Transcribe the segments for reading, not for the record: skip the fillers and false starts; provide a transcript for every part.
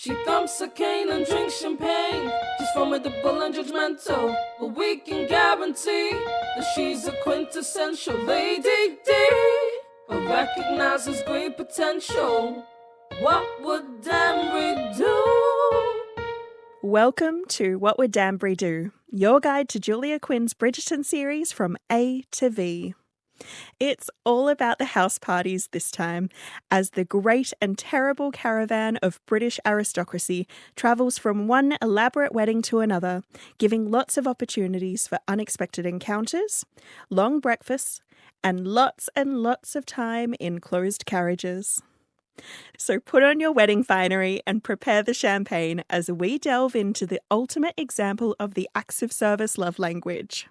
She thumps a cane and drinks champagne. She's formidable and judgmental, but we can guarantee that she's a quintessential lady D, but recognizes great potential. What would Danbury do? Welcome to What Would Danbury Do, your guide to Julia Quinn's Bridgerton series from A to V. It's all about the house parties this time, as the great and terrible caravan of British aristocracy travels from one elaborate wedding to another, giving lots of opportunities for unexpected encounters, long breakfasts, and lots of time in closed carriages. So put on your wedding finery and prepare the champagne as we delve into the ultimate example of the acts of service love language.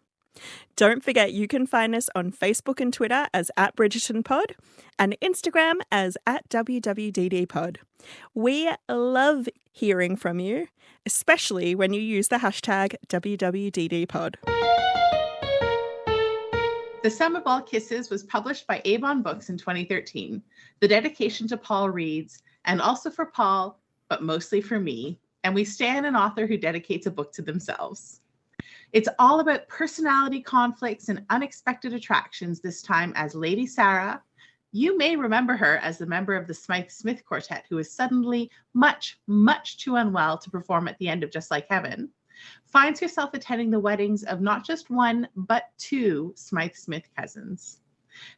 Don't forget you can find us on Facebook and Twitter as @BridgertonPod and Instagram as @WWDDPod. We love hearing from you, especially when you use the hashtag WWDDPod. The Sum of All Kisses was published by Avon Books in 2013. The dedication to Paul reads, and also for Paul, but mostly for me, and we stand an author who dedicates a book to themselves. It's all about personality conflicts and unexpected attractions, this time as Lady Sarah. You may remember her as the member of the Smythe-Smiths quartet who is suddenly much too unwell to perform at the end of Just Like Heaven, finds herself attending the weddings of not just one, but two Smythe-Smith cousins.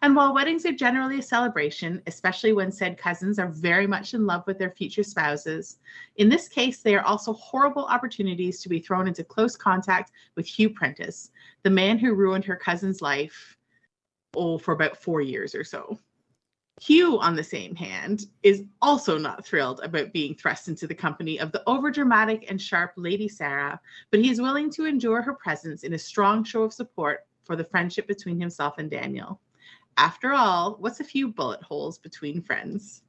And while weddings are generally a celebration, especially when said cousins are very much in love with their future spouses, in this case, they are also horrible opportunities to be thrown into close contact with Hugh Prentice, the man who ruined her cousin's life, for about 4 years or so. Hugh, on the same hand, is also not thrilled about being thrust into the company of the overdramatic and sharp Lady Sarah, but he is willing to endure her presence in a strong show of support for the friendship between himself and Daniel. After all, what's a few bullet holes between friends?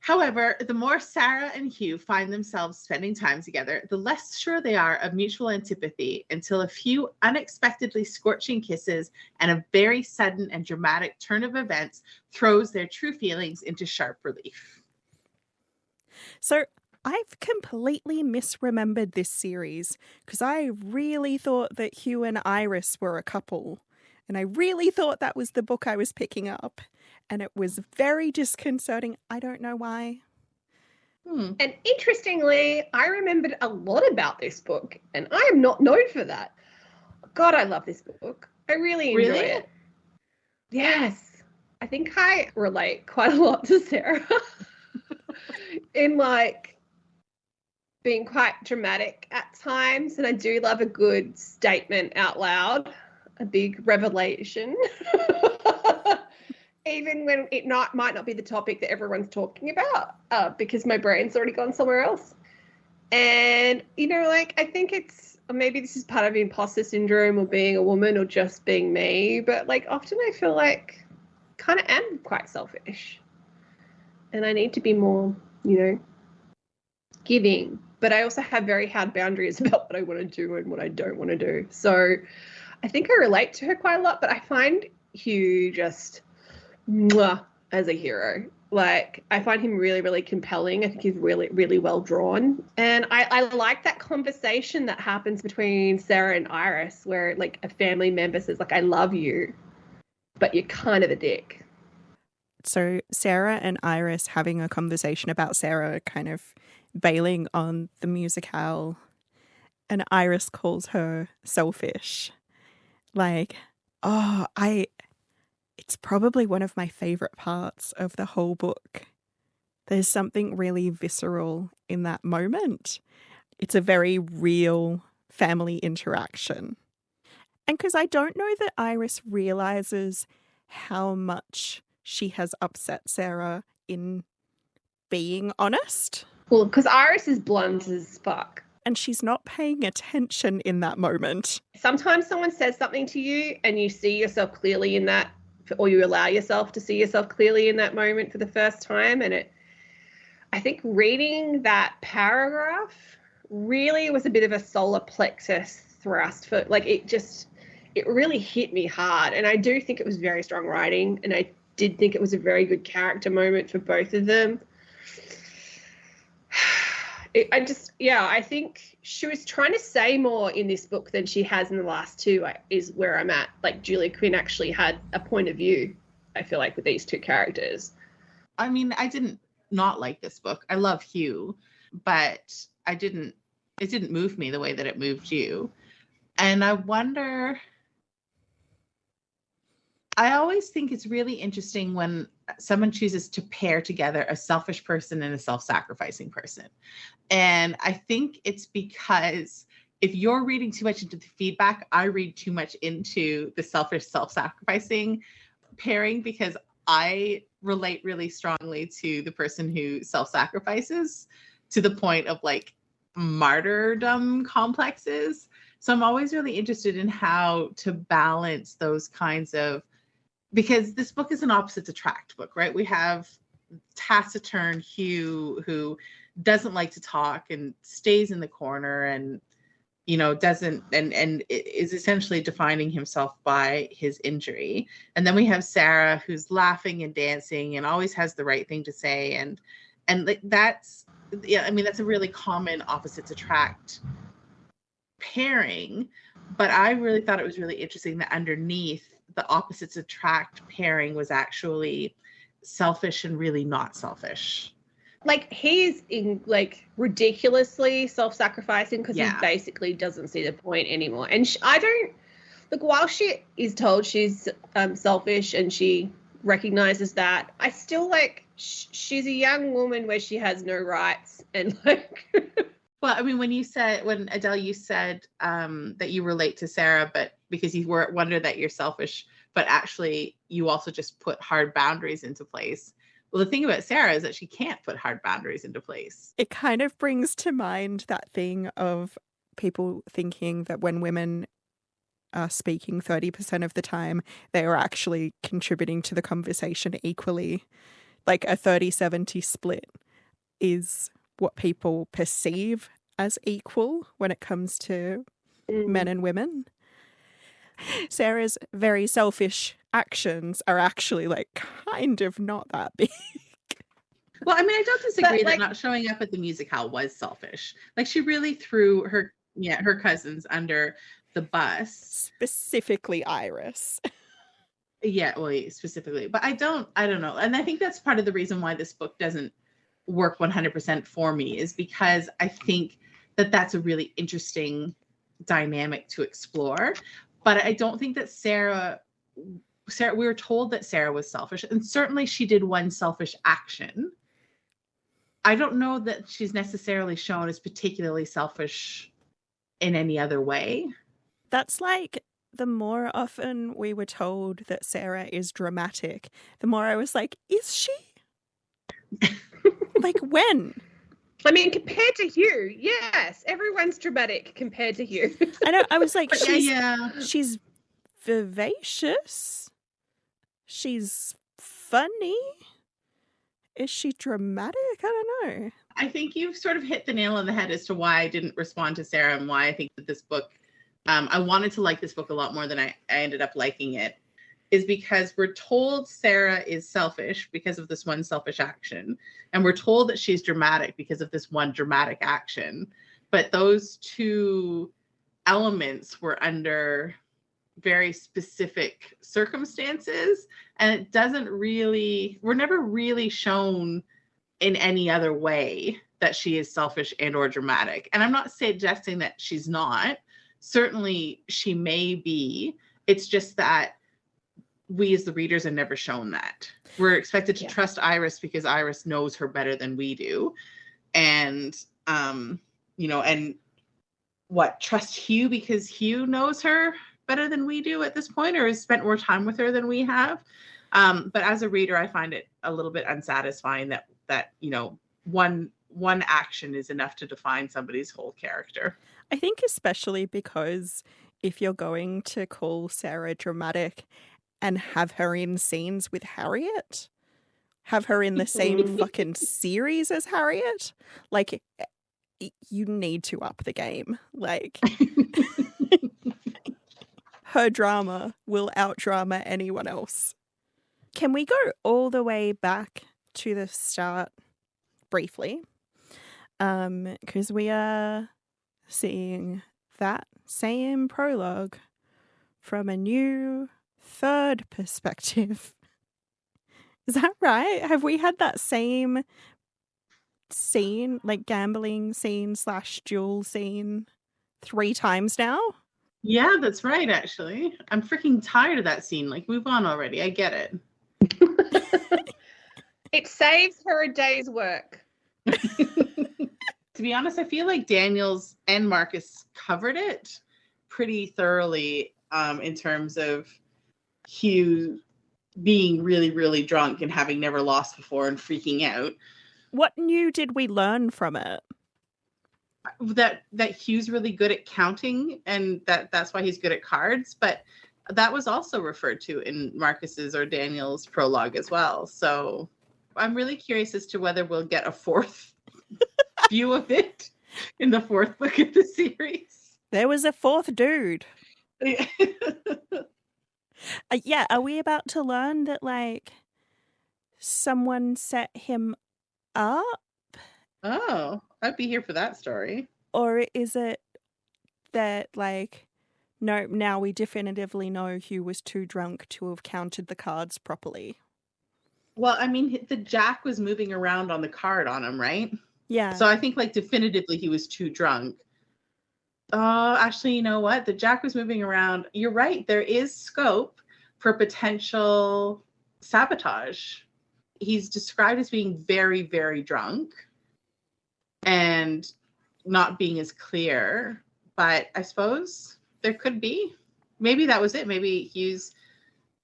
However, the more Sarah and Hugh find themselves spending time together, the less sure they are of mutual antipathy until a few unexpectedly scorching kisses and a very sudden and dramatic turn of events throws their true feelings into sharp relief. So I've completely misremembered this series because I really thought that Hugh and Iris were a couple. And I really thought that was the book I was picking up. And it was very disconcerting. I don't know why. And interestingly, I remembered a lot about this book. And I am not known for that. God, I love this book. I really enjoy it. Yes. I think I relate quite a lot to Sarah. In being quite dramatic at times. And I do love a good statement out loud. A big revelation, even when it might not be the topic that everyone's talking about, because my brain's already gone somewhere else. And, I think maybe this is part of imposter syndrome or being a woman or just being me, but often I feel like kind of am quite selfish and I need to be more, giving, but I also have very hard boundaries about what I want to do and what I don't want to do. So I think I relate to her quite a lot, but I find Hugh just as a hero. I find him really, really compelling. I think he's really, really well drawn. And I like that conversation that happens between Sarah and Iris where a family member says I love you, but you're kind of a dick. So Sarah and Iris having a conversation about Sarah kind of bailing on the musicale, and Iris calls her selfish. It's probably one of my favorite parts of the whole book. There's something really visceral in that moment. It's a very real family interaction. And because I don't know that Iris realizes how much she has upset Sarah in being honest. Well, because Iris is blunt as fuck. And she's not paying attention in that moment. Sometimes someone says something to you and you see yourself clearly in that, or you allow yourself to see yourself clearly in that moment for the first time. And I think reading that paragraph really was a bit of a solar plexus thrust for it really hit me hard. And I do think it was very strong writing. And I did think it was a very good character moment for both of them. I think she was trying to say more in this book than she has in the last two, is where I'm at. Like, Julia Quinn actually had a point of view, I feel like, with these two characters. I mean, I didn't not like this book. I love Hugh, but it didn't move me the way that it moved you. And I wonder, I always think it's really interesting when someone chooses to pair together a selfish person and a self-sacrificing person. And I think it's because if you're reading too much into the feedback, I read too much into the selfish, self-sacrificing pairing, because I relate really strongly to the person who self-sacrifices to the point of like martyrdom complexes. So I'm always really interested in how to balance those kinds of, because this book is an opposites attract book, right? We have taciturn Hugh who doesn't like to talk and stays in the corner and, you know, doesn't, and is essentially defining himself by his injury. And then we have Sarah who's laughing and dancing and always has the right thing to say. And like that's, yeah, I mean, that's a really common opposites attract pairing, but I really thought it was really interesting that underneath the opposites attract pairing was actually selfish and really not selfish. Like, he's in like ridiculously self-sacrificing because he basically doesn't see the point anymore. And I don't look, while she is told she's selfish and she recognizes that, I still like she's a young woman where she has no rights and like well, I mean, when Adele, you said that you relate to Sarah, but because you wonder that you're selfish, but actually you also just put hard boundaries into place. Well, the thing about Sarah is that she can't put hard boundaries into place. It kind of brings to mind that thing of people thinking that when women are speaking 30% of the time, they are actually contributing to the conversation equally. Like a 30-70 split is what people perceive as equal when it comes to men and women. Sarah's very selfish actions are actually like kind of not that big. Well, I mean, I don't disagree that not showing up at the music hall was selfish. Like, she really threw her cousins under the bus. Specifically Iris. Yeah, well, specifically. But I don't know. And I think that's part of the reason why this book doesn't work 100% for me, is because I think that that's a really interesting dynamic to explore. But I don't think that Sarah, we were told that Sarah was selfish, and certainly she did one selfish action. I don't know that she's necessarily shown as particularly selfish in any other way. That's like, the more often we were told that Sarah is dramatic, the more I was like, is she? Like, when? I mean, compared to Hugh, yes, everyone's dramatic compared to Hugh. I know. I was like, she's she's vivacious. She's funny. Is she dramatic? I don't know. I think you've sort of hit the nail on the head as to why I didn't respond to Sarah and why I think that this book, I wanted to like this book a lot more than I ended up liking it, is because we're told Sarah is selfish because of this one selfish action. And we're told that she's dramatic because of this one dramatic action. But those two elements were under very specific circumstances. And it doesn't really, we're never really shown in any other way that she is selfish and or dramatic. And I'm not suggesting that she's not. Certainly she may be. It's just that we as the readers are never shown that. We're expected to trust Iris because Iris knows her better than we do. And, you know, and trust Hugh because Hugh knows her better than we do at this point, or has spent more time with her than we have. But as a reader, I find it a little bit unsatisfying that, you know, one action is enough to define somebody's whole character. I think especially because if you're going to call Sarah dramatic and have her in scenes with Harriet, have her in the same fucking series as Harriet, like, you need to up the game. Like, her drama will out-drama anyone else. Can we go all the way back to the start briefly? Because we are seeing that same prologue from a new third perspective. Is that right? Have we had that same scene, like gambling scene / duel scene 3 times now? Yeah, that's right, actually. I'm freaking tired of that scene. Like, move on already. I get it. It saves her a day's work. To be honest, I feel like Daniels and Marcus covered it pretty thoroughly in terms of Hugh being really, really drunk and having never lost before and freaking out. What new did we learn from it? That Hugh's really good at counting, and that's why he's good at cards. But that was also referred to in Marcus's or Daniel's prologue as well. So I'm really curious as to whether we'll get a fourth view of it in the fourth book of the series. There was a fourth dude. Yeah, are we about to learn that, like, someone set him up? Oh, I'd be here for that story. Or is it that, like, no, now we definitively know Hugh was too drunk to have counted the cards properly? Well, I mean, the jack was moving around on the card on him, right? Yeah. So I think, like, definitively he was too drunk. Oh, actually, you know what? The jack was moving around. You're right. There is scope for potential sabotage. He's described as being very, very drunk and not being as clear. But I suppose there could be. Maybe that was it. Maybe Hugh's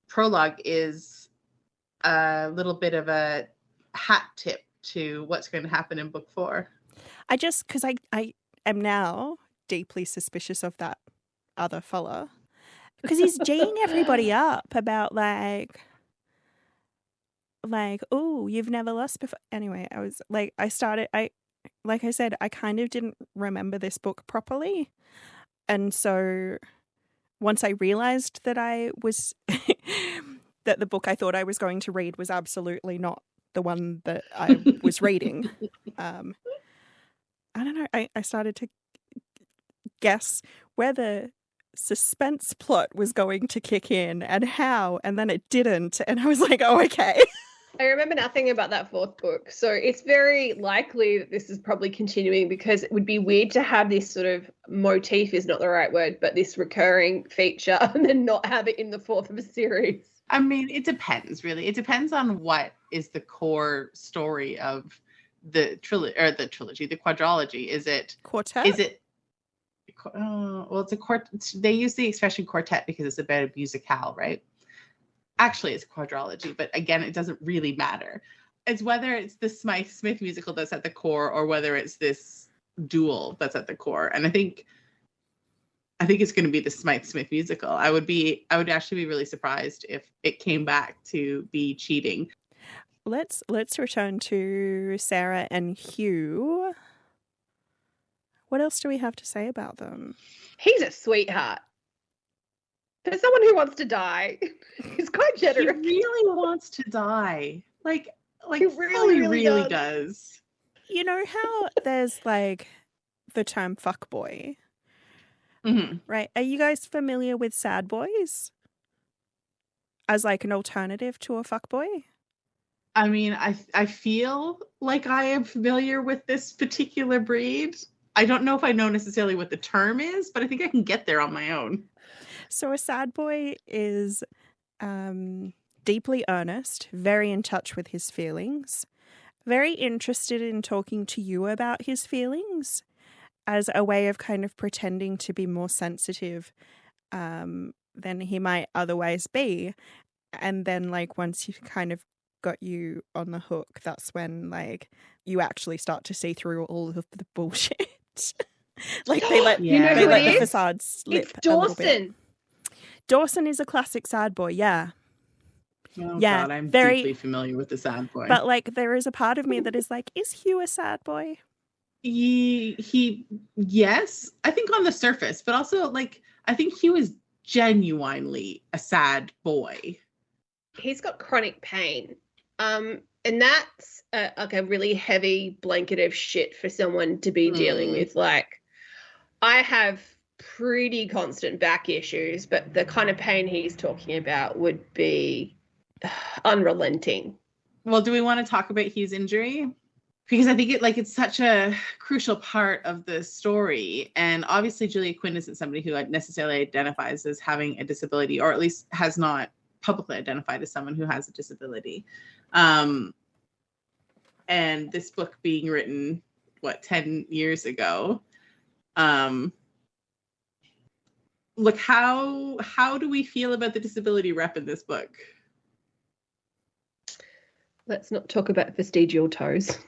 prologue is a little bit of a hat tip to what's going to happen in book 4. Because I am now deeply suspicious of that other fella. Because he's G'ing everybody up about like, oh, you've never lost before. Anyway, I was like, like I said, I kind of didn't remember this book properly. And so once I realized that that the book I thought I was going to read was absolutely not the one that I was reading. I don't know. I started to guess where the suspense plot was going to kick in and how, and then it didn't. And I was like, oh, okay. I remember nothing about that fourth book. So it's very likely that this is probably continuing, because it would be weird to have this sort of motif, is not the right word, but this recurring feature and then not have it in the fourth of a series. I mean, it depends, really. It depends on what is the core story of the trilogy, the quadrology. Is it quartet? Is it? Well, it's a quartet. They use the expression quartet because it's about a musicale, right? Actually, it's quadrology, but again, it doesn't really matter. It's whether it's the Smythe-Smith musical that's at the core, or whether it's this duel that's at the core. And I think it's going to be the Smythe-Smith musical. I would actually be really surprised if it came back to be cheating. Let's return to Sarah and Hugh. What else do we have to say about them? He's a sweetheart. For someone who wants to die, he's quite generous. He really wants to die. Like he really does. You know how there's like the term fuckboy? Mm-hmm. Right? Are you guys familiar with sad boys as like an alternative to a fuckboy? I mean, I feel like I am familiar with this particular breed. I don't know if I know necessarily what the term is, but I think I can get there on my own. So a sad boy is deeply earnest, very in touch with his feelings, very interested in talking to you about his feelings as a way of kind of pretending to be more sensitive than he might otherwise be. And then like once you've kind of got you on the hook, that's when like you actually start to see through all of the bullshit. Like they let the facade slip. It's Dawson. Dawson is a classic sad boy, yeah. Oh, yeah, God, I'm deeply familiar with the sad boy. But like there is a part of me that is like, is Hugh a sad boy? He yes, I think on the surface, but also like I think Hugh is genuinely a sad boy. He's got chronic pain. And that's like a really heavy blanket of shit for someone to be dealing with. Like, I have pretty constant back issues, but the kind of pain he's talking about would be unrelenting. Well, do we want to talk about Hugh's injury? Because I think it's such a crucial part of the story. And obviously Julia Quinn isn't somebody who necessarily identifies as having a disability, or at least has not publicly identified as someone who has a disability. And this book being written, 10 years ago. Look, how do we feel about the disability rep in this book? Let's not talk about vestigial toes.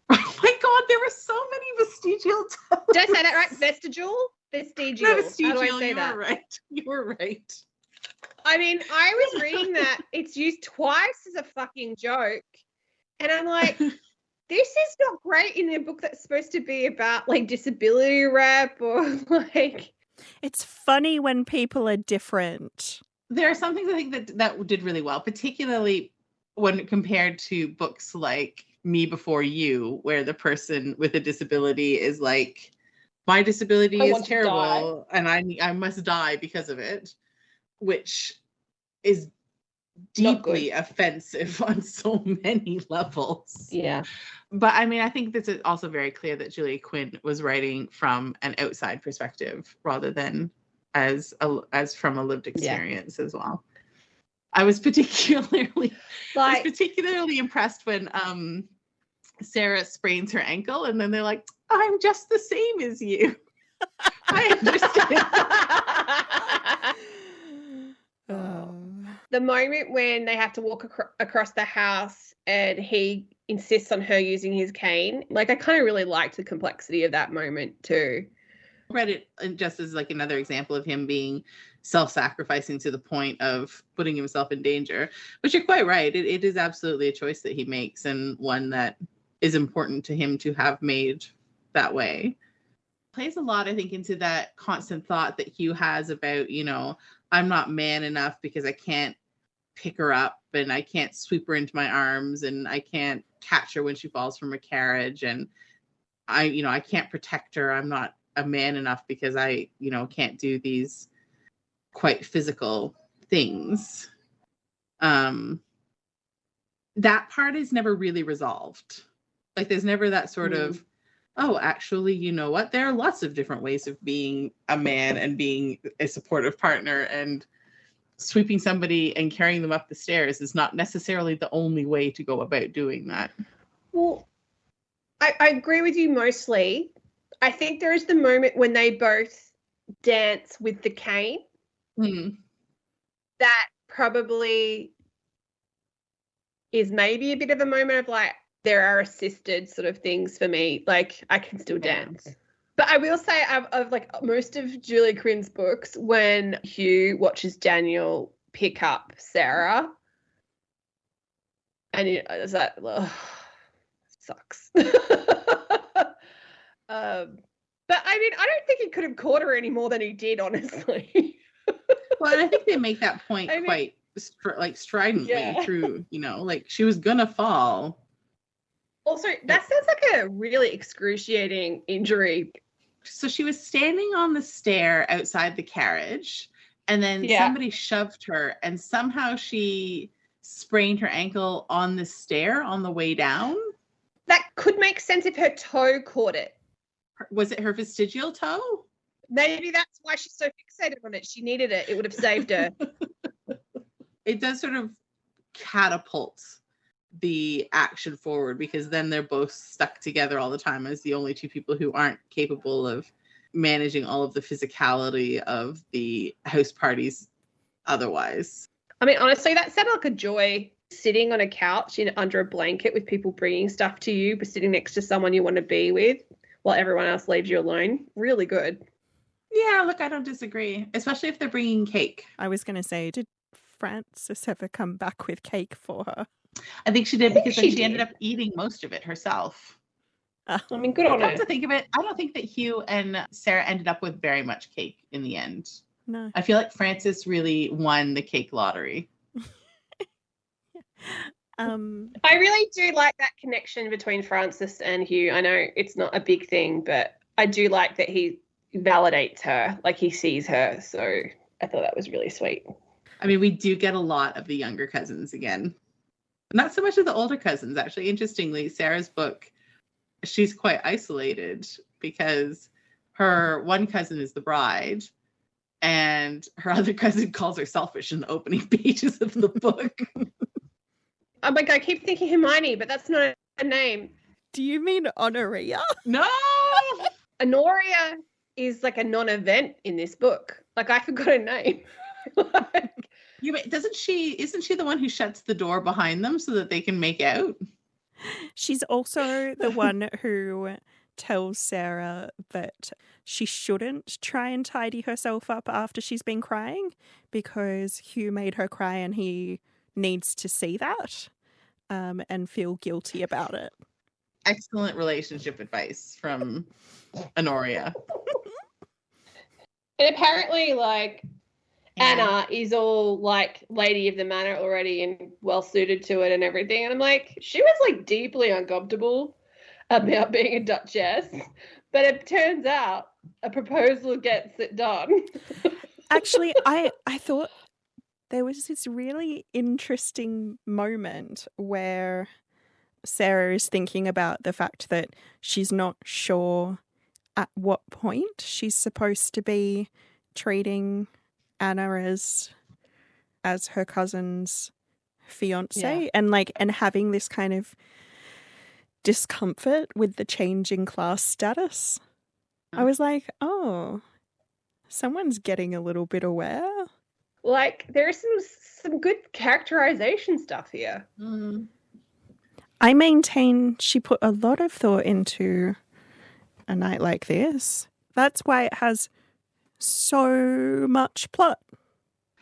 Oh my God, there were so many vestigial toes. Did I say that right? Vestigial? Vestigial. No, vestigial. How do I say that? You were right. You were right. I mean, I was reading that it's used twice as a fucking joke. And I'm like, this is not great in a book that's supposed to be about like disability rep or like. It's funny when people are different. There are some things I think that did really well, particularly when compared to books like Me Before You, where the person with a disability is like, my disability is terrible and I must die because of it, which is deeply offensive on so many levels. Yeah. But I mean, I think this is also very clear that Julia Quinn was writing from an outside perspective rather than as from a lived experience as well. I was particularly impressed when Sarah sprains her ankle and then they're like, I'm just the same as you. I understand. The moment when they have to walk across the house and he insists on her using his cane, like I kind of really liked the complexity of that moment too. I read it just as like another example of him being self-sacrificing to the point of putting himself in danger, which you're quite right. It is absolutely a choice that he makes and one that is important to him to have made that way. Plays a lot, I think, into that constant thought that Hugh has about, I'm not man enough because I can't pick her up and I can't sweep her into my arms and I can't catch her when she falls from a carriage and I can't protect her. I'm not a man enough because I, can't do these quite physical things. That part is never really resolved. Like there's never that sort of, oh, actually, you know what? There are lots of different ways of being a man and being a supportive partner, and sweeping somebody and carrying them up the stairs is not necessarily the only way to go about doing that. Well, I agree with you mostly. I think there is the moment when they both dance with the cane. That probably is maybe a bit of a moment of like, there are assisted sort of things for me. Like I can still dance. But I will say of like most of Julia Quinn's books, when Hugh watches Daniel pick up Sarah, and is that sucks. But I mean, I don't think he could have caught her any more than he did, honestly. Well, and I think they make that point quite stridently through, like she was gonna fall. Also, that sounds like a really excruciating injury. So she was standing on the stair outside the carriage, and then somebody shoved her, and somehow she sprained her ankle on the stair on the way down. That could make sense if her toe caught it. Was it her vestigial toe? Maybe that's why she's so fixated on it. She needed it. It would have saved her. It does sort of catapult the action forward, because then they're both stuck together all the time as the only two people who aren't capable of managing all of the physicality of the house parties otherwise. I mean, honestly, that sounded like a joy, sitting on a couch under a blanket with people bringing stuff to you, but sitting next to someone you want to be with while everyone else leaves you alone. Really good. Yeah, look, I don't disagree, especially if they're bringing cake. I was going to say, did Frances ever come back with cake for her? I think she did, because then she ended up eating most of it herself. I mean, good on her. Come to think of it, I don't think that Hugh and Sarah ended up with very much cake in the end. No. I feel like Frances really won the cake lottery. I really do like that connection between Frances and Hugh. I know it's not a big thing, but I do like that he validates her, like he sees her. So I thought that was really sweet. I mean, we do get a lot of the younger cousins again. Not so much of the older cousins, actually. Interestingly, Sarah's book, she's quite isolated because her one cousin is the bride and her other cousin calls her selfish in the opening pages of the book. Oh my God, I keep thinking Hermione, but that's not a name. Do you mean Honoria? No! Honoria is like a non-event in this book. Like, I forgot her name. Isn't she the one who shuts the door behind them so that they can make out? She's also the one who tells Sarah that she shouldn't try and tidy herself up after she's been crying because Hugh made her cry and he needs to see that and feel guilty about it. Excellent relationship advice from Honoria. And apparently, like, Anna is all like lady of the manor already and well suited to it and everything. And I'm like, she was like deeply uncomfortable about being a duchess. But it turns out a proposal gets it done. Actually, I thought there was this really interesting moment where Sarah is thinking about the fact that she's not sure at what point she's supposed to be treating Anna as her cousin's fiance, and having this kind of discomfort with the change in class status. I was like, oh, someone's getting a little bit aware. Like, there's some good characterization stuff here. Mm. I maintain she put a lot of thought into a night like this. That's why it has so much plot.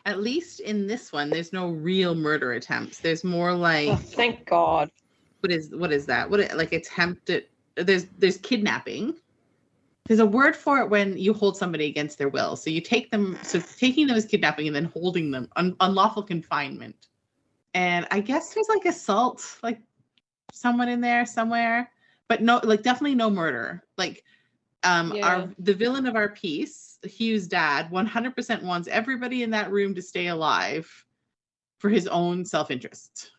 At least in this one, there's no real murder attempts. There's more like, oh, thank God. What is that? Like attempted? There's kidnapping. There's a word for it when you hold somebody against their will. So you take them. So taking them is kidnapping, and then holding them unlawful confinement. And I guess there's like assault, like someone in there somewhere, but no, like definitely no murder. Like the villain of our piece, Hugh's dad, 100% wants everybody in that room to stay alive for his own self-interest.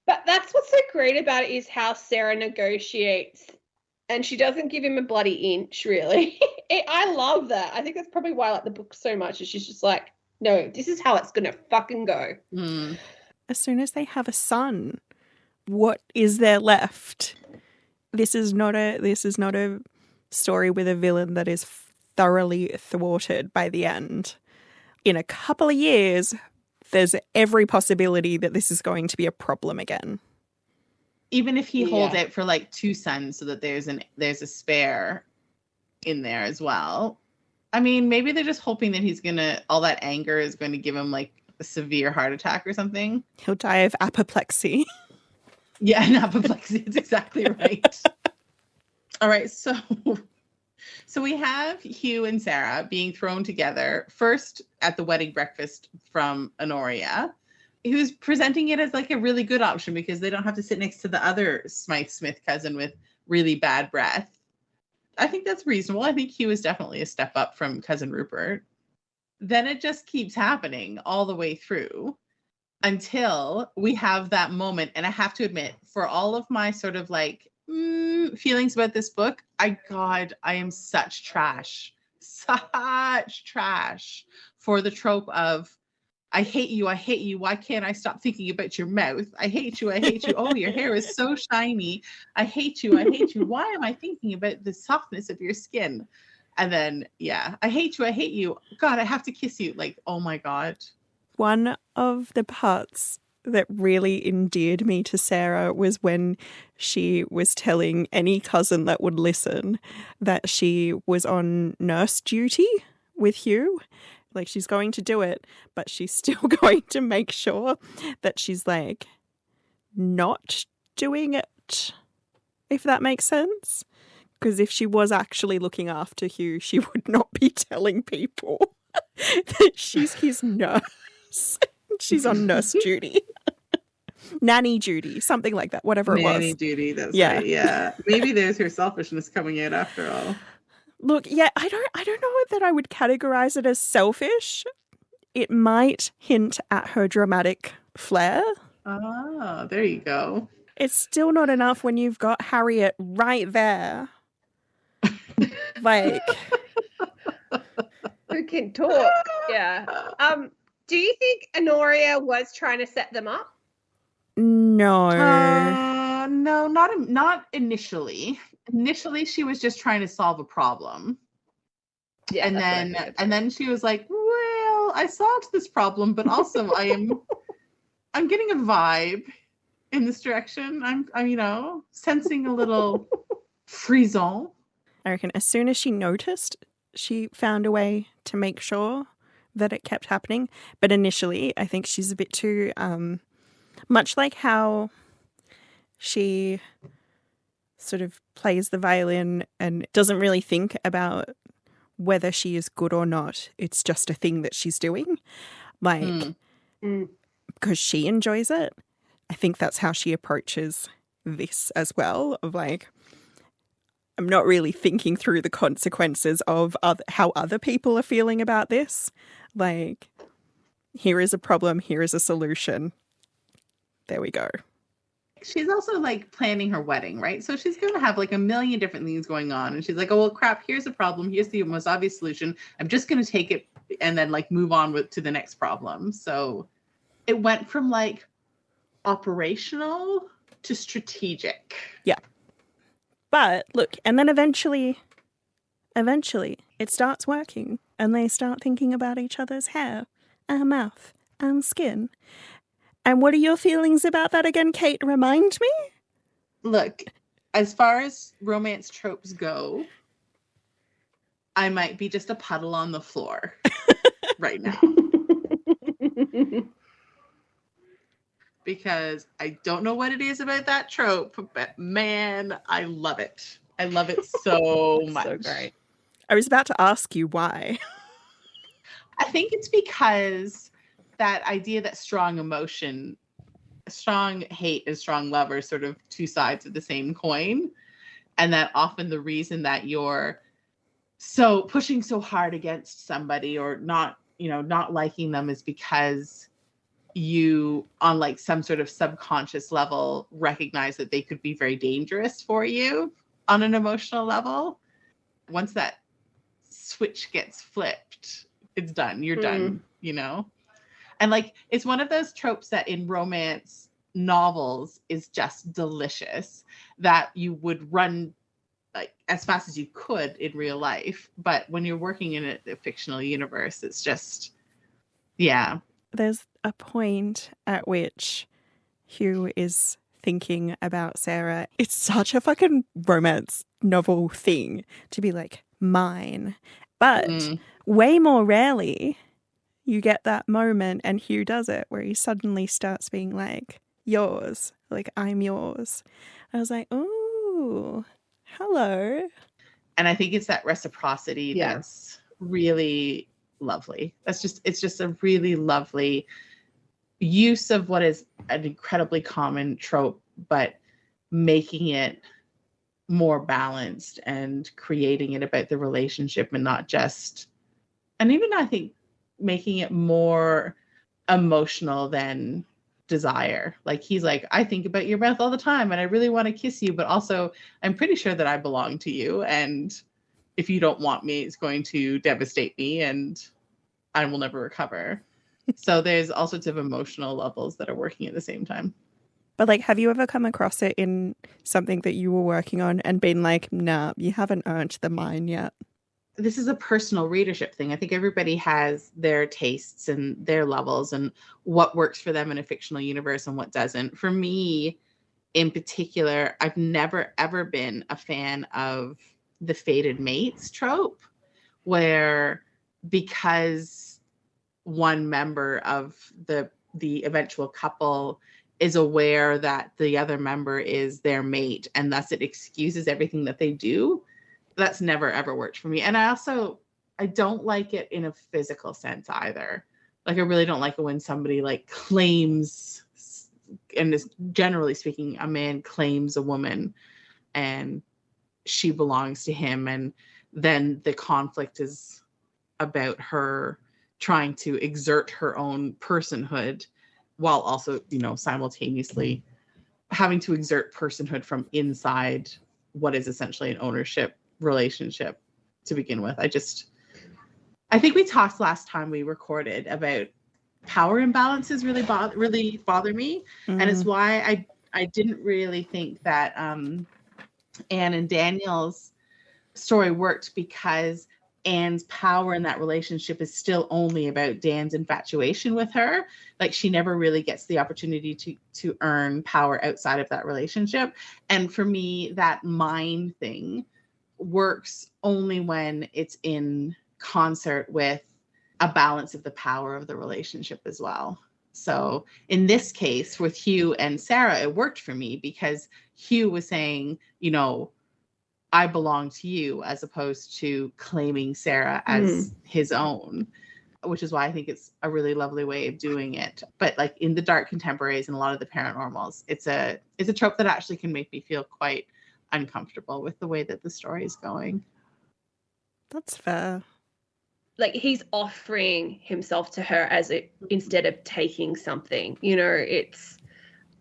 But that's what's so great about it is how Sarah negotiates, and she doesn't give him a bloody inch, really. I love that. I think that's probably why I like the book so much, is she's just like, no, this is how it's going to fucking go. Mm. As soon as they have a son, what is there left? This is not a story with a villain that is thoroughly thwarted by the end. In a couple of years, there's every possibility that this is going to be a problem again. Even if he holds out for like 2 sons so that there's a spare in there as well. I mean, maybe they're just hoping that all that anger is going to give him like a severe heart attack or something. He'll die of apoplexy. Yeah, an apoplexy. That's exactly right. All right, so we have Hugh and Sarah being thrown together first at the wedding breakfast from Honoria, who's presenting it as like a really good option because they don't have to sit next to the other Smythe-Smith cousin with really bad breath. I think that's reasonable. I think Hugh is definitely a step up from cousin Rupert. Then it just keeps happening all the way through until we have that moment. And I have to admit, for all of my sort of like feelings about this book, I am such trash for the trope of I hate you, why can't I stop thinking about your mouth? I hate you, oh, your hair is so shiny, I hate you, why am I thinking about the softness of your skin? And then I hate you, God, I have to kiss you, like, oh my God. One of the parts that really endeared me to Sarah was when she was telling any cousin that would listen that she was on nurse duty with Hugh. Like, she's going to do it, but she's still going to make sure that she's like not doing it, if that makes sense. Because if she was actually looking after Hugh, she would not be telling people that she's his nurse. She's on nurse duty. nanny duty, something like that, whatever it Nanny was. duty, that's Yeah. right. Yeah. Maybe there's her selfishness coming out after all. Look, yeah, I don't know that I would categorize it as selfish. It might hint at her dramatic flair. Ah, there you go. It's still not enough when you've got Harriet right there. Like, Who can talk? Yeah. Do you think Honoria was trying to set them up? no. No, not initially. Initially, she was just trying to solve a problem. Yeah. And then she was like, well, I solved this problem, but also I'm getting a vibe in this direction. I'm sensing a little frisson. I reckon as soon as she noticed, she found a way to make sure that it kept happening. But initially, I think she's a bit too, much like how she sort of plays the violin and doesn't really think about whether she is good or not. It's just a thing that she's doing. Like, because she enjoys it. I think that's how she approaches this as well, of like, I'm not really thinking through the consequences of how other people are feeling about this. Like, here is a problem, here is a solution. There we go. She's also like planning her wedding, right? So she's going to have like a million different things going on. And she's like, oh, well, crap, here's a problem. Here's the most obvious solution. I'm just going to take it and then like move on to the next problem. So it went from like operational to strategic. Yeah. But look, and then eventually it starts working and they start thinking about each other's hair and mouth and skin. And what are your feelings about that again, Kate? Remind me? Look, as far as romance tropes go, I might be just a puddle on the floor right now. Because I don't know what it is about that trope, but man, I love it. I love it so much. So great. I was about to ask you why. I think it's because that idea that strong hate and strong love are sort of two sides of the same coin. And that often the reason that you're so pushing so hard against somebody or not liking them is because you, on like some sort of subconscious level, recognize that they could be very dangerous for you on an emotional level. Once that switch gets flipped, it's done. You're done, And like, it's one of those tropes that in romance novels is just delicious, that you would run like as fast as you could in real life. But when you're working in a fictional universe, it's just, yeah. There's a point at which Hugh is thinking about Sarah. It's such a fucking romance novel thing to be like, mine. But way more rarely you get that moment, and Hugh does it, where he suddenly starts being like, yours, like, I'm yours. I was like, ooh, hello. And I think it's that reciprocity that's really lovely. It's just a really lovely use of what is an incredibly common trope, but making it more balanced and creating it about the relationship and not just, and even I think making it more emotional than desire. Like, he's like, I think about your mouth all the time and I really want to kiss you, but also I'm pretty sure that I belong to you, and if you don't want me, it's going to devastate me and I will never recover. So there's all sorts of emotional levels that are working at the same time. But like, have you ever come across it in something that you were working on and been like, nah, you haven't earned the mine yet? This is a personal readership thing. I think everybody has their tastes and their levels and what works for them in a fictional universe and what doesn't. For me, in particular, I've never, ever been a fan of the fated mates trope, where because one member of the eventual couple is aware that the other member is their mate, and thus it excuses everything that they do. That's never ever worked for me. And I don't like it in a physical sense either. Like, I really don't like it when somebody like claims and generally speaking, a man claims a woman and she belongs to him. And then the conflict is about her trying to exert her own personhood while also, simultaneously having to exert personhood from inside what is essentially an ownership relationship to begin with. I think we talked last time we recorded about power imbalances really bother me. And it's why I didn't really think that Anne and Daniel's story worked, because Anne's power in that relationship is still only about Dan's infatuation with her. Like, she never really gets the opportunity to earn power outside of that relationship. And for me, that mind thing works only when it's in concert with a balance of the power of the relationship as well. So in this case with Hugh and Sarah, it worked for me because Hugh was saying, I belong to you, as opposed to claiming Sarah as his own, which is why I think it's a really lovely way of doing it. But like in the dark contemporaries and a lot of the paranormals, it's a trope that actually can make me feel quite uncomfortable with the way that the story is going. That's fair. Like, he's offering himself to her instead of taking something, it's,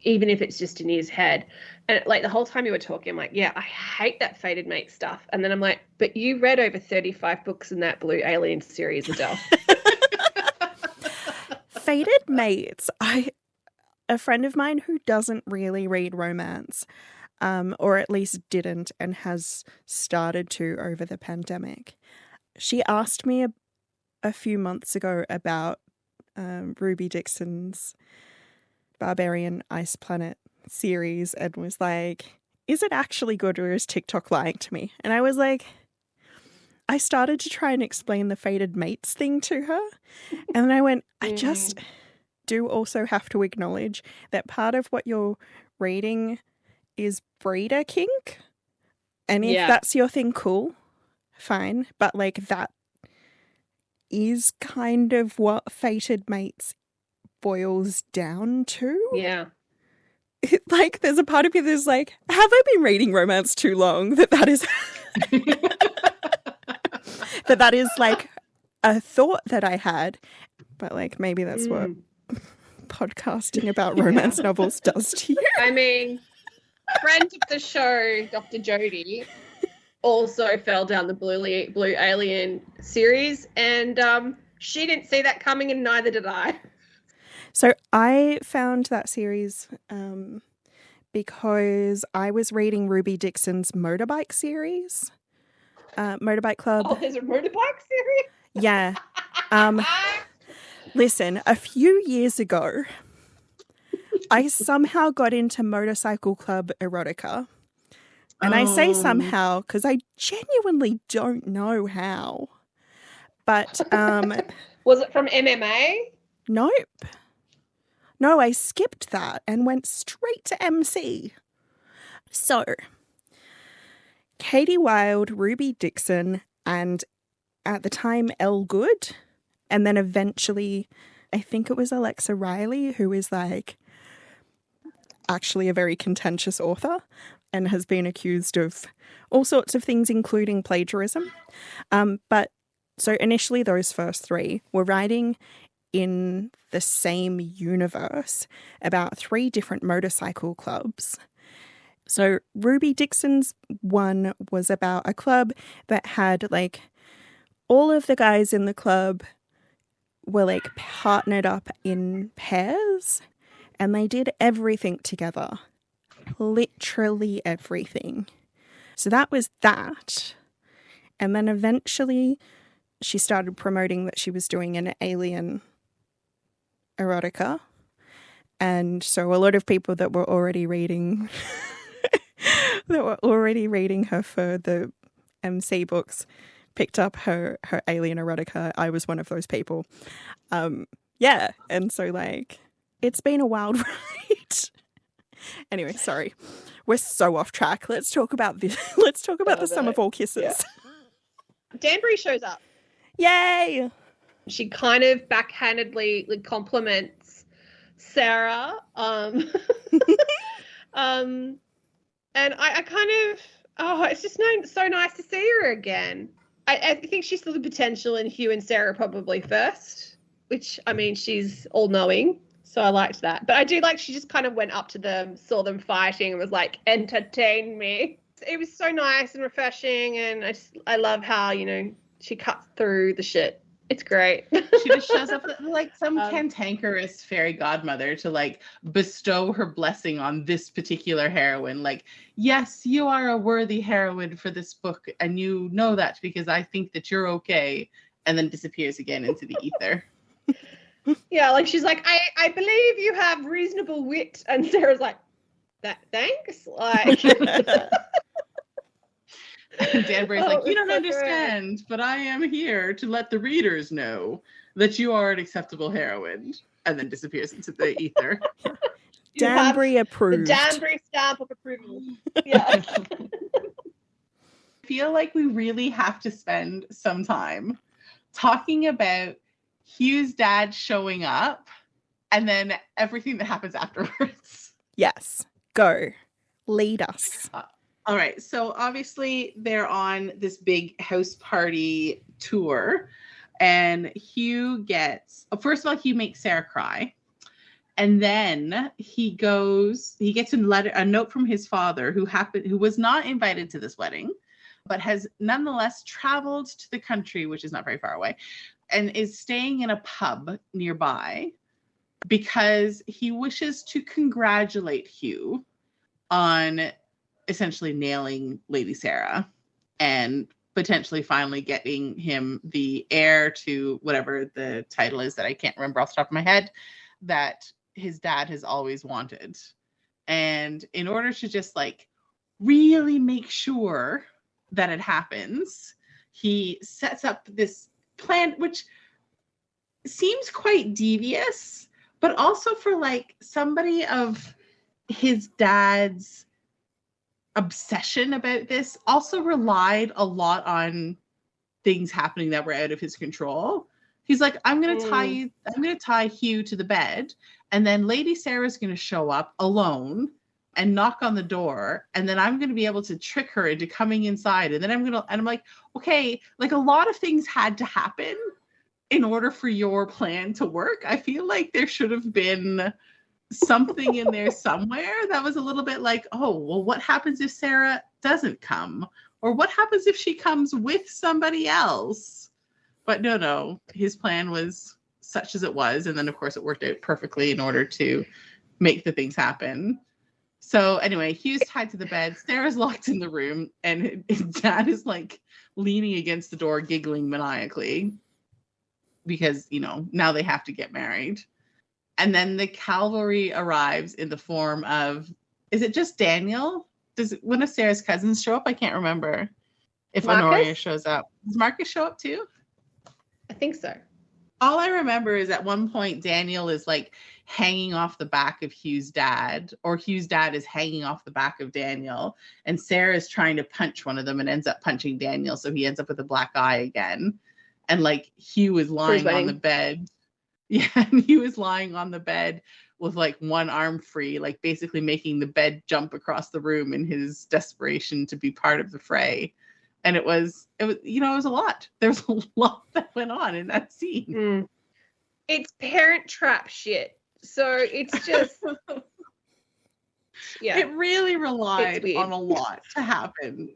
even if it's just in his head. And like the whole time you were talking, I'm like, yeah, I hate that fated mate stuff. And then I'm like, but you read over 35 books in that Blue Alien series, Adele. Fated mates. A friend of mine who doesn't really read romance, or at least didn't and has started to over the pandemic. She asked me a few months ago about Ruby Dixon's Barbarian Ice Planet series and was like, is it actually good or is TikTok lying to me? And I was like, I started to try and explain the fated mates thing to her. And then I went, I just do also have to acknowledge that part of what you're reading is breeder kink. And if that's your thing, cool, fine. But like, that is kind of what fated mates boils down to. Yeah. Like, there's a part of me that's like, have I been reading romance too long that is that is like a thought that I had. But like, maybe that's what podcasting about romance novels does to you. I mean, friend of the show, Dr. Jody, also fell down the Blue Alien series, and she didn't see that coming, and neither did I. So I found that series because I was reading Ruby Dixon's motorbike series, Motorbike Club. Oh, there's a motorbike series? Yeah. Listen, a few years ago, I somehow got into Motorcycle Club erotica. And I say somehow because I genuinely don't know how. But was it from MMA? Nope. No, I skipped that and went straight to MC. So, Katie Wilde, Ruby Dixon, and at the time, Elle Good, and then eventually, I think it was Alexa Riley, who is like actually a very contentious author and has been accused of all sorts of things, including plagiarism. But so initially, those first three were writing in the same universe about 3 different motorcycle clubs. So Ruby Dixon's one was about a club that had like all of the guys in the club were like partnered up in pairs and they did everything together. Literally everything. So that was that. And then eventually she started promoting that she was doing an alien erotica. And so a lot of people that were already reading her for the MC books picked up her alien erotica. I was one of those people. Yeah. And so like it's been a wild ride. Anyway, sorry. We're so off track. Let's talk about this. Let's talk about the Sum of All Kisses. Yeah. Danbury shows up. Yay! She kind of backhandedly compliments Sarah. And I kind of, it's just so nice to see her again. I think she saw the potential in Hugh and Sarah probably first, which, I mean, she's all-knowing, so I liked that. But I do like she just kind of went up to them, saw them fighting, and was like, entertain me. It was so nice and refreshing, and I love how, she cuts through the shit. It's great. She just shows up like some cantankerous fairy godmother to like bestow her blessing on this particular heroine. Like, yes, you are a worthy heroine for this book, and you know that because I think that you're okay, and then disappears again into the ether. Yeah, like she's like, I believe you have reasonable wit, and Sarah's like, thanks. Like And Danbury's like, you don't so understand, but I am here to let the readers know that you are an acceptable heroine, and then disappears into the ether. Danbury approved. The Danbury stamp of approval. Yeah. I feel like we really have to spend some time talking about Hugh's dad showing up and then everything that happens afterwards. Yes. Go. Lead us. All right. So obviously they're on this big house party tour, and Hugh gets, first of all, Hugh makes Sarah cry. And then he gets a note from his father who was not invited to this wedding, but has nonetheless traveled to the country, which is not very far away, and is staying in a pub nearby because he wishes to congratulate Hugh on essentially nailing Lady Sarah and potentially finally getting him the heir to whatever the title is that I can't remember off the top of my head that his dad has always wanted. And in order to just like really make sure that it happens, he sets up this plan, which seems quite devious, but also for like somebody of his dad's obsession about this also relied a lot on things happening that were out of his control. He's like, I'm going to tie Hugh to the bed, and then Lady Sarah's going to show up alone and knock on the door, and then I'm going to be able to trick her into coming inside, and then I'm like, okay, like a lot of things had to happen in order for your plan to work. I feel like there should have been something in there somewhere that was a little bit like, oh, well, what happens if Sarah doesn't come? Or what happens if she comes with somebody else? But no, his plan was such as it was. And then, of course, it worked out perfectly in order to make the things happen. So anyway, Hugh's tied to the bed. Sarah's locked in the room. And his dad is like leaning against the door, giggling maniacally. Because, now they have to get married. And then the cavalry arrives in the form of, is it just Daniel? Does one of Sarah's cousins show up? I can't remember if Honoria shows up. Does Marcus show up too? I think so. All I remember is at one point Daniel is like hanging off the back of Hugh's dad, or Hugh's dad is hanging off the back of Daniel, and Sarah is trying to punch one of them and ends up punching Daniel, so he ends up with a black eye again. And like Hugh is lying on the bed. Yeah, and he was lying on the bed with like one arm free, like basically making the bed jump across the room in his desperation to be part of the fray. And it was a lot. There was a lot that went on in that scene. It's Parent Trap shit. So it's just, yeah. It really relied on a lot to happen.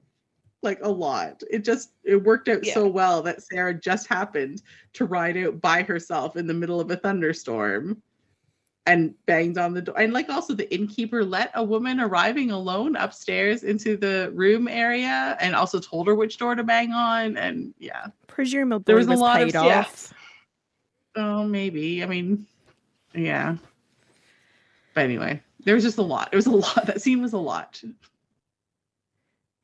Like a lot. It worked out so well that Sarah just happened to ride out by herself in the middle of a thunderstorm and banged on the door. And like also the innkeeper let a woman arriving alone upstairs into the room area and also told her which door to bang on. And yeah. Presumably there was a lot paid off. Oh, maybe. I mean, yeah. But anyway, there was just a lot. It was a lot. That scene was a lot.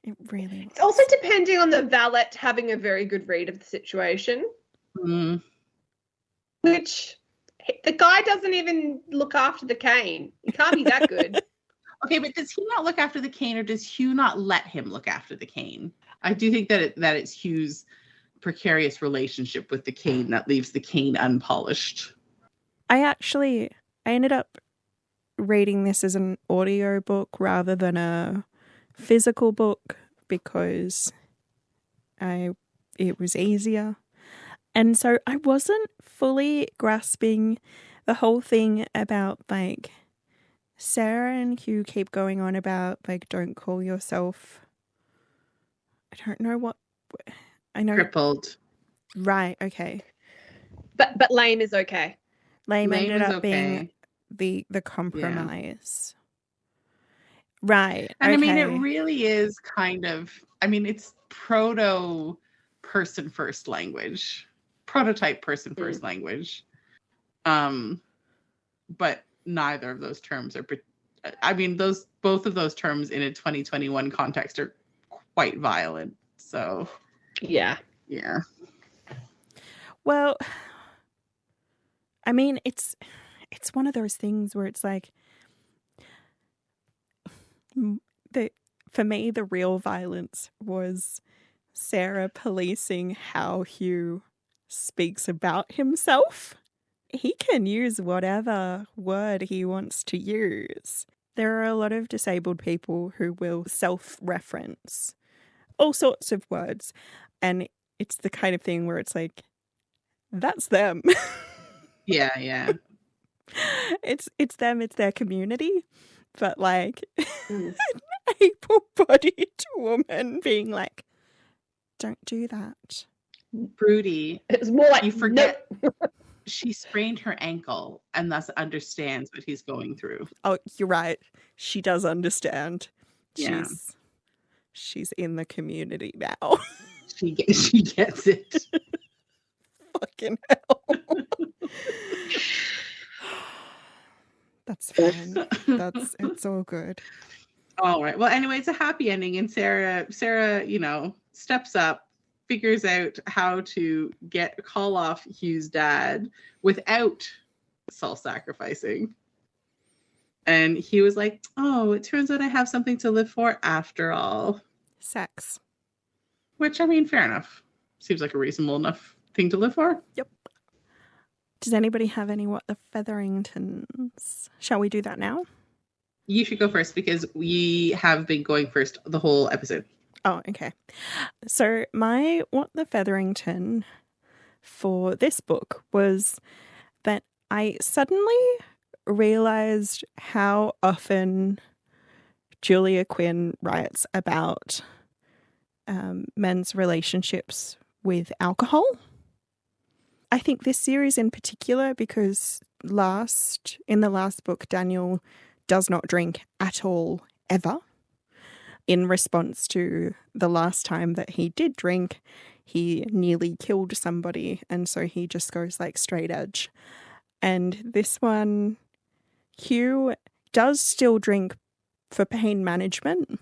It really was. It's also depending on the valet having a very good read of the situation. Which the guy doesn't even look after the cane. He can't be that good. Okay, but does he not look after the cane, or does Hugh not let him look after the cane? I do think that it's Hugh's precarious relationship with the cane that leaves the cane unpolished. I actually I ended up reading this as an audiobook rather than a physical book because it was easier. And so I wasn't fully grasping the whole thing about like Sarah and Hugh keep going on about like don't call yourself, I don't know what, I know Crippled. Right, okay. But lame is okay. Lame Lame ended is up being okay. the compromise. Right. And I mean, it okay. really is kind of, I mean, it's proto person first language, prototype person first language. But neither of those terms are, I mean, both of those terms in a 2021 context are quite violent. So, yeah. Well, I mean, it's one of those things where it's like, for me, the real violence was Sarah policing how Hugh speaks about himself. He can use whatever word he wants to use. There are a lot of disabled people who will self-reference all sorts of words, and it's the kind of thing where it's like, that's them. Yeah. It's them, it's their community. But like an able-bodied woman being like, don't do that. Broody. It's more like you forget she sprained her ankle and thus understands what he's going through. Oh, you're right. She does understand. Yeah. She's in the community now. She gets it. Fucking hell. That's fine. It's all good. All right. Well, anyway, it's a happy ending, and Sarah, steps up, figures out how to call off Hugh's dad without self-sacrificing. And he was like, "Oh, it turns out I have something to live for after all." Sex. Which, I mean, fair enough. Seems like a reasonable enough thing to live for. Yep. Does anybody have any What the Featheringtons? Shall we do that now? You should go first because we have been going first the whole episode. Oh, okay. So my What the Featherington for this book was that I suddenly realized how often Julia Quinn writes about men's relationships with alcohol. I think this series in particular, because in the last book, Daniel does not drink at all, ever. In response to the last time that he did drink, he nearly killed somebody, and so he just goes like straight edge. And this one, Hugh does still drink for pain management,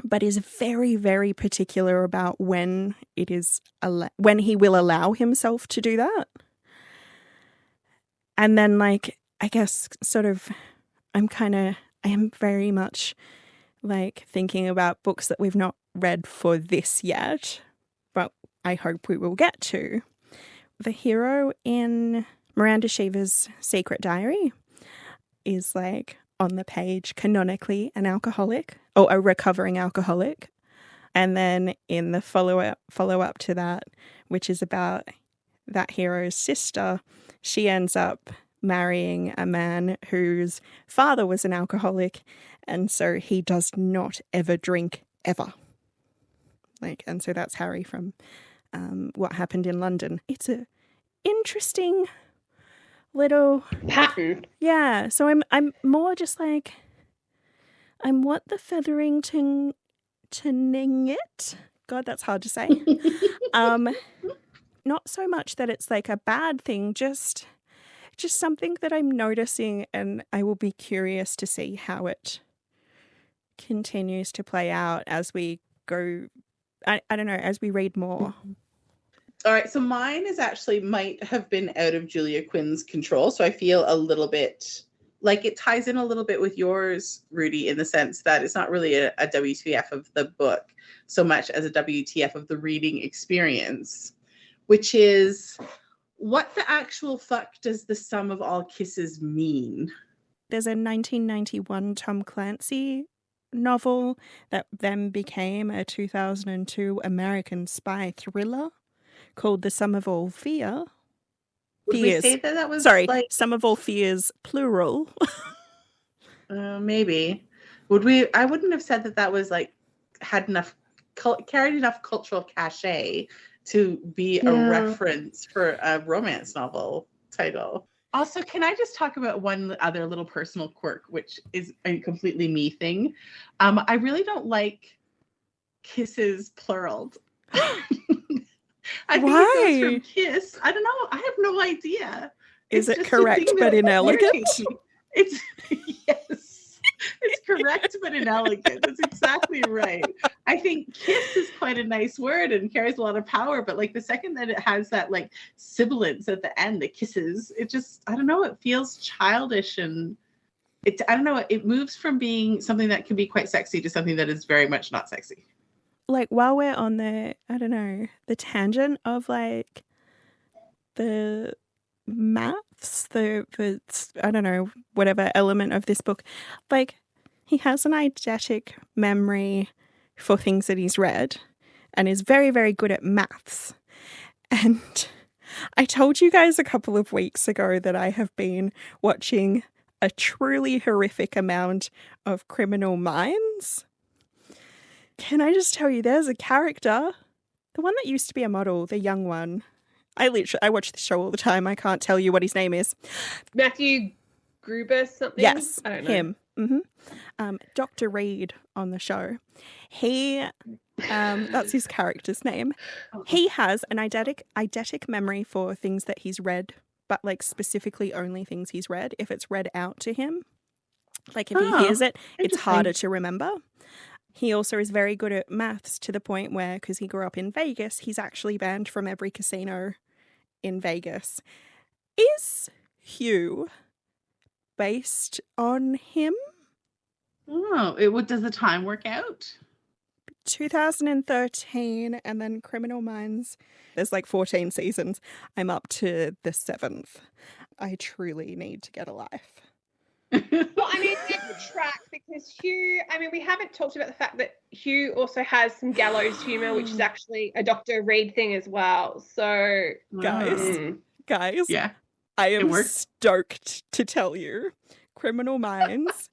but is very, very particular about when he will allow himself to do that. And then, like, I guess sort of, I am very much like thinking about books that we've not read for this yet, but I hope we will get to. The hero in Miranda Shiver's Secret Diary is like on the page canonically an alcoholic or a recovering alcoholic. And then in the follow up to that, which is about that hero's sister, she ends up marrying a man whose father was an alcoholic, and so he does not ever drink ever. And so that's Harry from What Happened in London. It's a interesting little pattern. Yeah, so I'm more just like, I'm What the Featheringtoning it. God, that's hard to say. Not so much that it's like a bad thing, just something that I'm noticing, and I will be curious to see how it continues to play out as we go. I don't know, as we read more. All right, so mine might have been out of Julia Quinn's control, so I feel a little bit like it ties in a little bit with yours, Rudy, in the sense that it's not really a WTF of the book so much as a WTF of the reading experience, which is what the actual fuck does the sum of all kisses mean? There's a 1991 Tom Clancy novel that then became a 2002 American spy thriller called The Sum of All Fear. Would we say that was Sorry, like Sum of All Fears, plural. maybe. Would we? I wouldn't have said that that was like had enough carried enough cultural cachet to be a reference for a romance novel title. Also, can I just talk about one other little personal quirk, which is a completely me thing? I really don't like kisses pluraled. I think it goes from kiss. I don't know. I have no idea. Is it correct but inelegant? It's yes. It's correct but inelegant. That's exactly right. I think kiss is quite a nice word and carries a lot of power, but like the second that it has that like sibilance at the end, the kisses, it just, I don't know, it feels childish and I don't know, it moves from being something that can be quite sexy to something that is very much not sexy. Like while we're on the, I don't know, the tangent of like the maths, the I don't know, whatever element of this book, like he has an eidetic memory for things that he's read and is very, very good at maths. And I told you guys a couple of weeks ago that I have been watching a truly horrific amount of Criminal Minds. Can I just tell you, there's a character, the one that used to be a model, the young one. I watch the show all the time. I can't tell you what his name is. Matthew Gruber something? Yes, I don't know. him. Mm-hmm. Dr. Reed on the show. He, that's his character's name. He has an eidetic memory for things that he's read, but like specifically only things he's read. If it's read out to him, like if he hears it, it's harder to remember. He also is very good at maths to the point where, because he grew up in Vegas, he's actually banned from every casino in Vegas. Is Hugh based on him? Oh, does the time work out? 2013, and then Criminal Minds. There's like 14 seasons. I'm up to the 7th. I truly need to get a life. Well, I mean, it's a track because Hugh, I mean, we haven't talked about the fact that Hugh also has some gallows humor, which is actually a Dr. Reed thing as well. So, guys, yeah, I am stoked to tell you Criminal Minds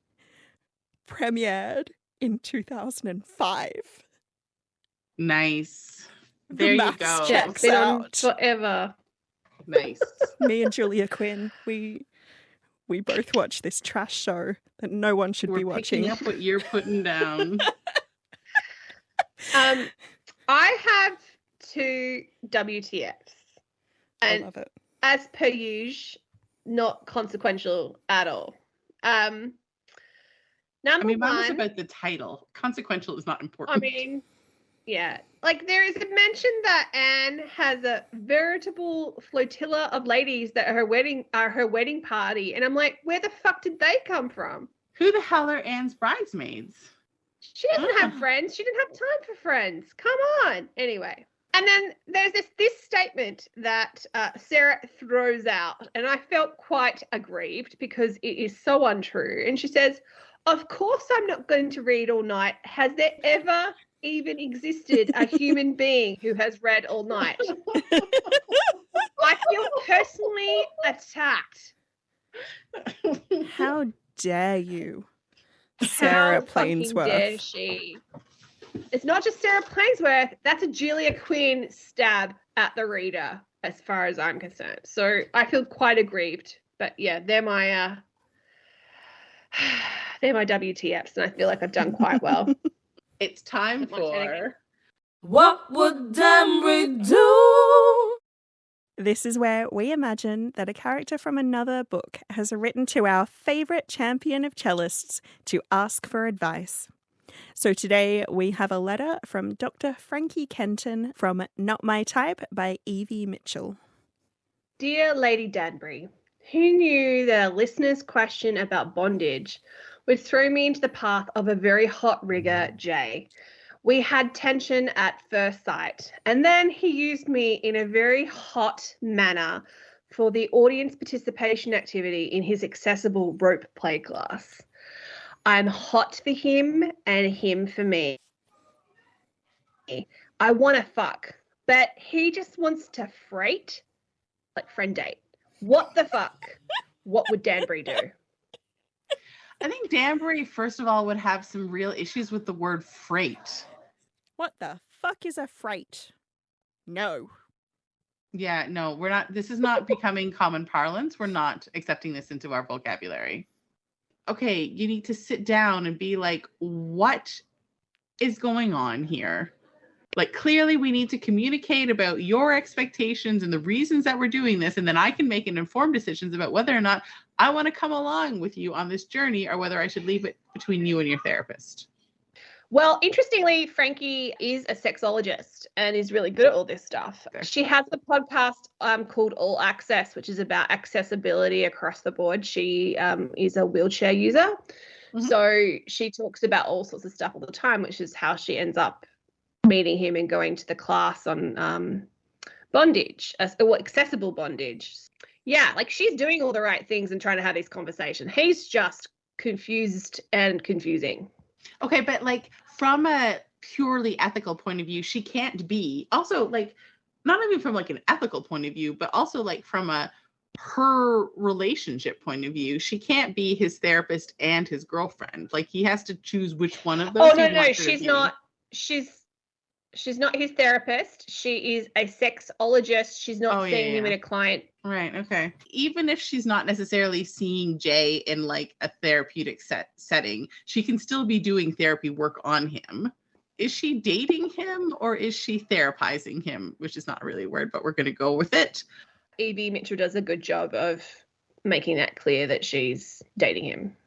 premiered in 2005. Nice. There you go. It's been on forever. Nice. Me and Julia Quinn, we both watch this trash show that no one should be watching. Picking up what you're putting down. I have 2 WTFs. And I love it. As per usual, not consequential at all. Number mine was one, about the title. Consequential is not important. I mean, yeah. Like there is a mention that Anne has a veritable flotilla of ladies that are her wedding party. And I'm like, where the fuck did they come from? Who the hell are Anne's bridesmaids? She doesn't have friends. She didn't have time for friends. Come on. Anyway. And then there's this statement that Sarah throws out, and I felt quite aggrieved because it is so untrue. And she says, "Of course I'm not going to read all night. Has there ever even existed a human being who has read all night?" I feel personally attacked. How dare you, Sarah Plainsworth? How dare she? It's not just Sarah Plainsworth. That's a Julia Quinn stab at the reader, as far as I'm concerned. So I feel quite aggrieved. But yeah, they're my WTFs, and I feel like I've done quite well. It's time for What Would Danbury Do? This is where we imagine that a character from another book has written to our favourite champion of cellists to ask for advice. So today we have a letter from Dr. Frankie Kenton from Not My Type by Evie Mitchell. Dear Lady Danbury, who knew that a listener's question about bondage would throw me into the path of a very hot rigger, Jay? We had tension at first sight, and then he used me in a very hot manner for the audience participation activity in his accessible rope play class. I'm hot for him and him for me. I want to fuck, but he just wants to freight, like friend date. What the fuck? What would Danbury do? I think Danbury, first of all, would have some real issues with the word freight. What the fuck is a freight? No. Yeah, no, we're not. This is not becoming common parlance. We're not accepting this into our vocabulary. Okay, you need to sit down and be like, what is going on here? Like, clearly we need to communicate about your expectations and the reasons that we're doing this. And then I can make an informed decisions about whether or not I want to come along with you on this journey or whether I should leave it between you and your therapist. Well, interestingly, Frankie is a sexologist and is really good at all this stuff. She has a podcast called All Access, which is about accessibility across the board. She is a wheelchair user. Mm-hmm. So she talks about all sorts of stuff all the time, which is how she ends up meeting him and going to the class on bondage, accessible bondage. Yeah, like she's doing all the right things and trying to have this conversation. He's just confused and confusing. Okay, but like from a purely ethical point of view, she can't be also like not even from like an ethical point of view, but also like from her relationship point of view, she can't be his therapist and his girlfriend. Like he has to choose which one of those. Oh no, she's not. She's not his therapist. She is a sexologist. She's not seeing him in a client. Right. Okay. Even if she's not necessarily seeing Jay in like a therapeutic setting, she can still be doing therapy work on him. Is she dating him or is she therapizing him? Which is not really a word, but we're going to go with it. Evie Mitchell does a good job of making that clear that she's dating him.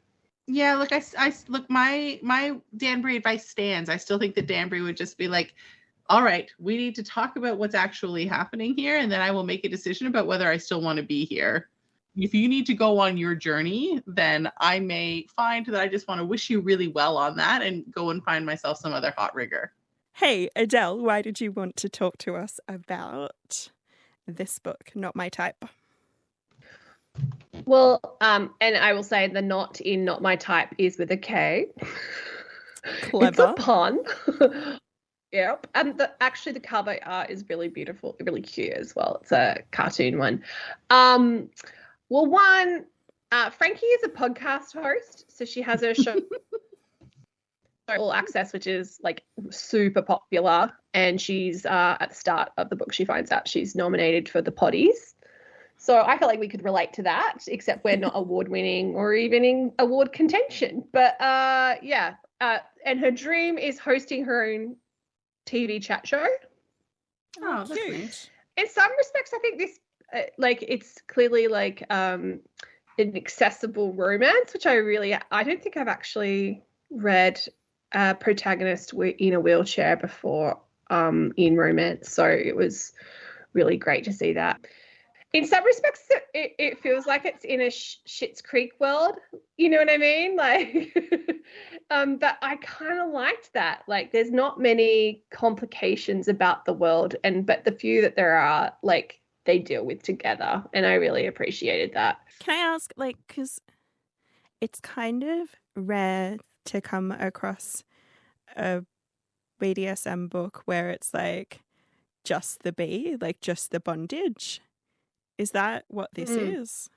Yeah, look, I look, my Danbury advice stands. I still think that Danbury would just be like, all right, we need to talk about what's actually happening here, and then I will make a decision about whether I still want to be here. If you need to go on your journey, then I may find that I just want to wish you really well on that and go and find myself some other hot rigger. Hey, Adele, why did you want to talk to us about this book, Not My Type? Well, and I will say the not in Not My Type is with a K. Clever. It's a pun. Yep. And the cover art is really beautiful, really cute as well. It's a cartoon one. Well, Frankie is a podcast host, so she has her show All Access, which is like super popular, and she's at the start of the book she finds out she's nominated for the Potties. So I feel like we could relate to that, except we're not award-winning or even in award contention. But and her dream is hosting her own TV chat show. Oh, that's nice. In some respects, I think this, it's clearly like an accessible romance, which I don't think I've actually read a protagonist in a wheelchair before in romance. So it was really great to see that. In some respects, it feels like it's in a Schitt's Creek world. You know what I mean? Like, but I kind of liked that. Like, there's not many complications about the world, but the few that there are, like, they deal with together, and I really appreciated that. Can I ask, like, because it's kind of rare to come across a BDSM book where it's like just the B, like just the bondage. Is that what this is?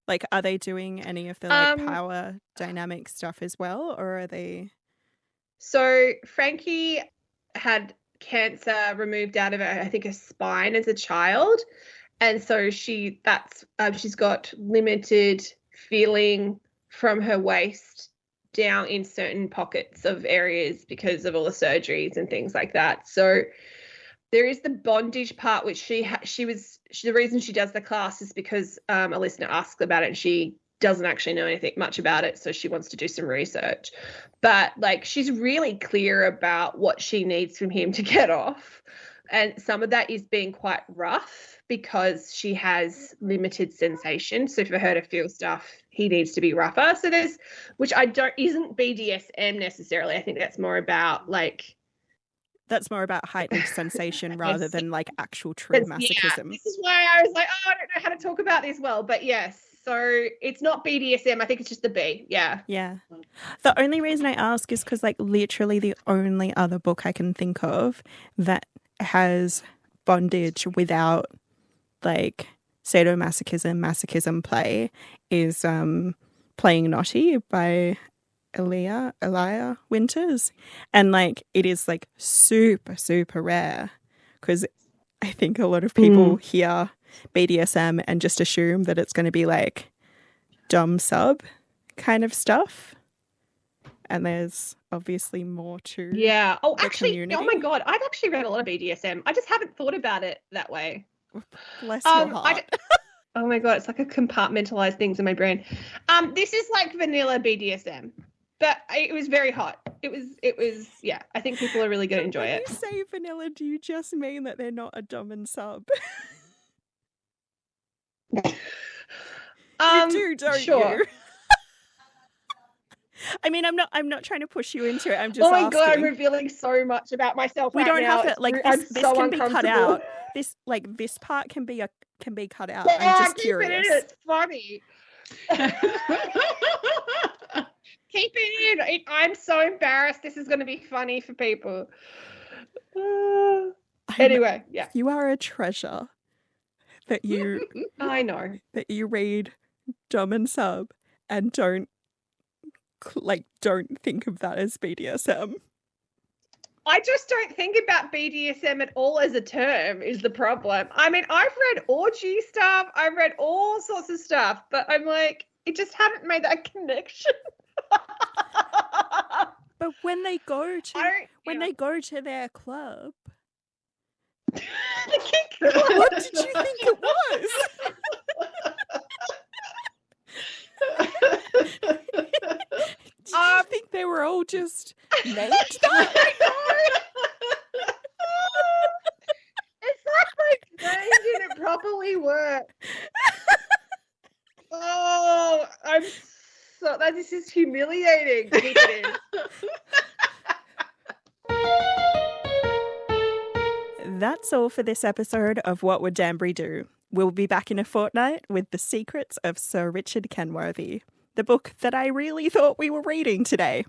Like, are they doing any of the power dynamic stuff as well, or are they? So Frankie had cancer removed out of her, I think, her spine as a child, and so she's got limited feeling from her waist down in certain pockets of areas because of all the surgeries and things like that. So there is the bondage part, which the reason she does the class is because a listener asked about it and she doesn't actually know anything much about it, so she wants to do some research. But like, she's really clear about what she needs from him to get off. And some of that is being quite rough because she has limited sensation. So for her to feel stuff, he needs to be rougher. So there's, which isn't BDSM necessarily. I think that's more about like. That's more about heightened sensation rather than like actual true masochism. Yeah, this is why I was like, oh, I don't know how to talk about this well. But yes, so it's not BDSM. I think it's just the B. Yeah. Yeah. The only reason I ask is because like literally the only other book I can think of that has bondage without like sadomasochism, masochism play is Playing Naughty by Elia Winters. And like it is like super, super rare because I think a lot of people hear BDSM and just assume that it's going to be like dom sub kind of stuff. And there's obviously more to community. Oh my God, I've actually read a lot of BDSM. I just haven't thought about it that way. Bless your heart. Oh my God, it's like a compartmentalized things in my brain. This is like vanilla BDSM, but it was very hot. It was, yeah, I think people are really going to enjoy it. When you say vanilla, do you just mean that they're not a dom and sub? You do, don't you? I mean, I'm not trying to push you into it. I'm just asking. God, I'm revealing so much about myself. We don't now. have to like this so can be cut out. This part can be cut out. Yeah, I'm just curious. It's funny. Keep it in. I'm so embarrassed. This is going to be funny for people. Anyway, yeah. You are a treasure that you I know. That you read dom and sub and don't think of that as BDSM. I just don't think about BDSM at all as a term is the problem. I mean, I've read orgy stuff. I've read all sorts of stuff, but I'm like, it just haven't made that connection. But when they go to their club, the kink club. What did you think it was? Did you think they were all just naked? It's like my brain didn't properly work. Oh, this is humiliating. Keep it in. That's all for this episode of What Would Danbury Do? We'll be back in a fortnight with The Secrets of Sir Richard Kenworthy, the book that I really thought we were reading today.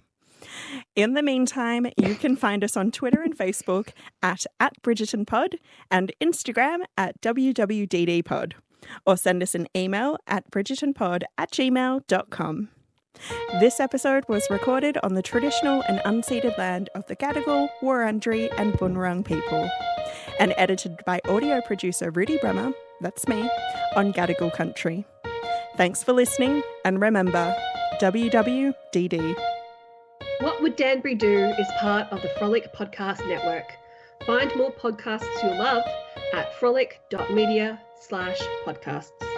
In the meantime, you can find us on Twitter and Facebook at @BridgertonPod and Instagram at WWDDPod, or send us an email at bridgertonpod@gmail.com. This episode was recorded on the traditional and unceded land of the Gadigal, Wurundjeri and Bunurong people, and edited by audio producer Rudy Bremer, that's me, on Gadigal country. Thanks for listening, and remember, WWDD. What Would Danbury Do is part of the Frolic Podcast Network. Find more podcasts you'll love at frolic.media/podcasts.